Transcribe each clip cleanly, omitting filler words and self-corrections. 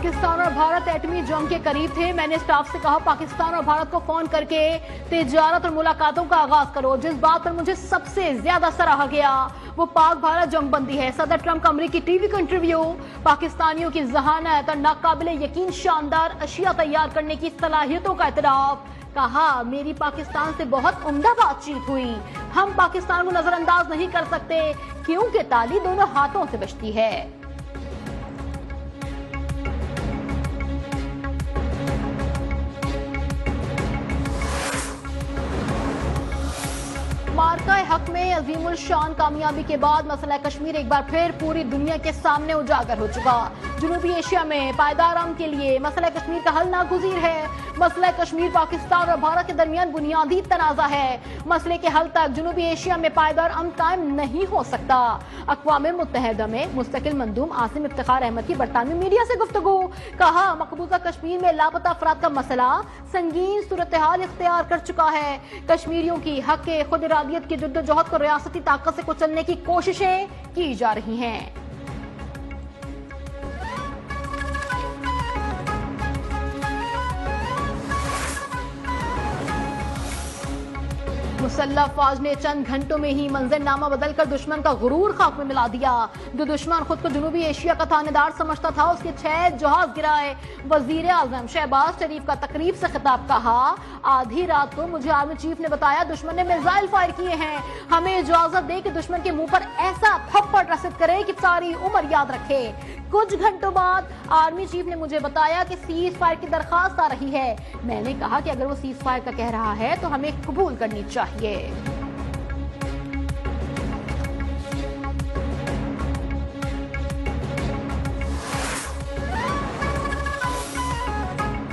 पाकिस्तान और भारत एटमी जंग के करीब थे। मैंने स्टाफ से कहा पाकिस्तान और भारत को फोन करके तिजारत और मुलाकातों का आगाज करो। जिस बात पर मुझे सबसे ज्यादा सराहा गया वो पाक भारत जंगबंदी है। सदर ट्रंप का अमेरिकी टीवी का इंटरव्यू, पाकिस्तानियों की जहानत और नाकाबिले यकीन शानदार अशिया तैयार करने की सलाहियतों का इतराफ। कहा मेरी पाकिस्तान से बहुत उम्दा बातचीत हुई। हम पाकिस्तान को नजरअंदाज नहीं कर सकते क्योंकि ताली दोनों हाथों से बजती है। मार्का हक में अजीमुल शान कामयाबी के बाद मसला कश्मीर एक बार फिर पूरी दुनिया के सामने उजागर हो चुका। जनूबी एशिया में पायदार अमन के लिए मसला कश्मीर का हल नागुज़ीर है। मसला कश्मीर पाकिस्तान और भारत के दरमियान बुनियादी तनाज़ा है। मसले के हल तक जनूबी एशिया में पायदार अमन कायम नहीं हो सकता। अक़वाम मुत्तहिदा में मुस्तकिल मंदूम आसिम इफ्तिखार अहमद की बरतानवी मीडिया से गुफ्तगू। कहा मकबूजा कश्मीर में लापता अफराद का मसला संगीन सूरत हाल इख्तियार कर चुका है। कश्मीरियों की हक खुद इरादियत की जद्दोजहद को रियासती ताकत से कुचलने की कोशिशें की जा रही हैं। मुसल्लह फौज ने चंद घंटों में ही मंजरनामा बदलकर दुश्मन का गुरूर खाक में मिला दिया। जो दुश्मन खुद को जनूबी एशिया का थानेदार समझता था उसके 6 जहाज गिराए। वजीर आजम शहबाज शरीफ का तकरीब से खिताब। कहा आधी रात को मुझे आर्मी चीफ ने बताया दुश्मन ने मिसाइल फायर किए हैं। हमें इजाजत दे कि दुश्मन के मुंह पर ऐसा थप्पड़ रसिद करे कि सारी उम्र याद रखे। कुछ घंटों बाद आर्मी चीफ ने मुझे बताया कि सीज फायर की दरखास्त आ रही है। मैंने कहा कि अगर वो सीज फायर का कह रहा है तो हमें कबूल करनी चाहिए।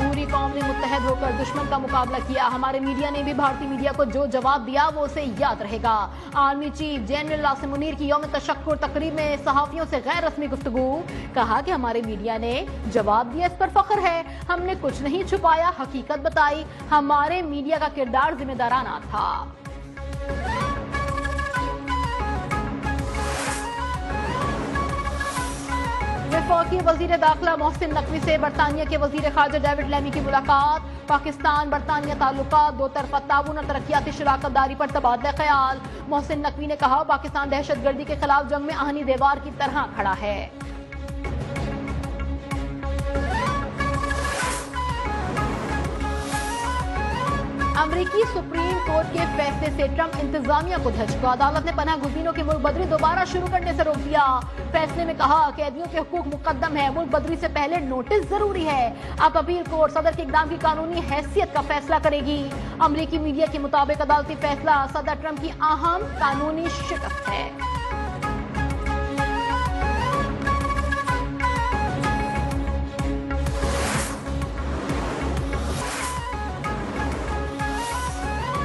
पूरी कौम ने मुत्तहद होकर दुश्मन का मुकाबला किया। हमारे मीडिया ने भी भारतीय मीडिया को जो जवाब दिया वो उसे याद रहेगा। Army chief general Asim Munir की यौम तशक्कुर तकरीब में सहाफियों से गैर रस्मी गुफ्तगू। कहा कि हमारे मीडिया ने जवाब दिया, इस पर फख्र है। हमने कुछ नहीं छुपाया, हकीकत बताई। हमारे मीडिया का किरदार जिम्मेदाराना था। वफाकी वजीर दाखिला मोहसिन नकवी से बरतानिया के वजीर खारजा डेविड लैमी की मुलाकात। पाकिस्तान बरतानिया ताल्लुकात, दो तरफा ताउन और तरक्याती शराकत दारी पर तबादला ख्याल। मोहसिन नकवी ने कहा पाकिस्तान दहशतगर्दी के खिलाफ जंग में आहनी दीवार की तरह खड़ा है। अमेरिकी सुप्रीम कोर्ट के फैसले से ट्रंप इंतजामिया को धचका। अदालत ने पनाह गुज़ीनों की मुल्क बदरी दोबारा शुरू करने से रोक दिया। फैसले में कहा कैदियों के हुकूक मुकद्दम है, मुल्क बदरी से पहले नोटिस जरूरी है। अब अपील कोर्ट सदर के इक़दाम की कानूनी हैसियत का फैसला करेगी। अमेरिकी मीडिया के मुताबिक अदालती फैसला सदर ट्रंप की अहम कानूनी शिकस्त है।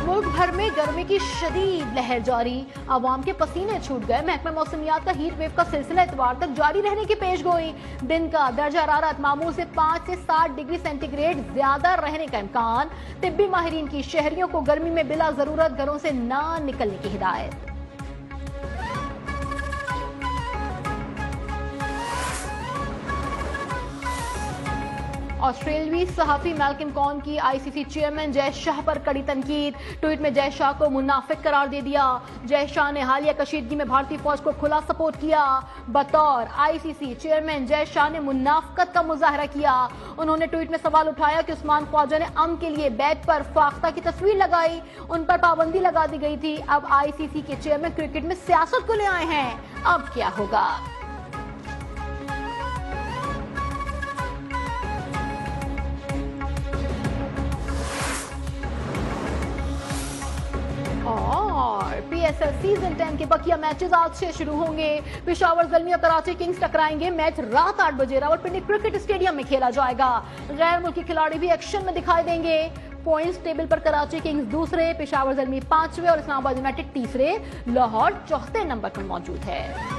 मुल्क भर में गर्मी की शदीद लहर जारी। आवाम के पसीने छूट गए। महकमा मौसमियात का हीट वेव का सिलसिला इतवार तक जारी रहने की पेशगोई। दिन का दर्जा हरारत मामूल से 5 से 7 डिग्री सेंटीग्रेड ज्यादा रहने का इम्कान। तिब्बी माहिरीन की शहरियों को गर्मी में बिला जरूरत घरों से ना निकलने की हिदायत। ऑस्ट्रेलियाई सहाफी मैल्कम कॉन की आईसीसी चेयरमैन जय शाह पर कड़ी तनकीद। ट्वीट में जय शाह को मुनाफिक करार दे दिया। जय शाह ने हालिया कशीदगी में भारतीय फौज को खुला सपोर्ट किया। बतौर आईसीसी चेयरमैन जय शाह ने मुनाफिकत का मुजाहरा किया। उन्होंने ट्वीट में सवाल उठाया कि उस्मान ख्वाजा ने अमन के लिए बैट पर फाख्ता की तस्वीर लगाई, उन पर पाबंदी लगा दी गई थी। अब आईसीसी के चेयरमैन क्रिकेट में सियासत को ले आए हैं, अब क्या होगा। और पीएसएल सीजन 10 के बकिया मैचेस आज से शुरू होंगे। पेशावर ज़ल्मी और कराची किंग्स टकराएंगे। मैच रात 8 बजे रावलपिंडी क्रिकेट स्टेडियम में खेला जाएगा। गैर मुल्की खिलाड़ी भी एक्शन में दिखाई देंगे। पॉइंट्स टेबल पर कराची किंग्स दूसरे, पेशावर ज़ल्मी 5वें और इस्लामाबाद यूनाइटेड तीसरे, लाहौर चौथे नंबर पर मौजूद है।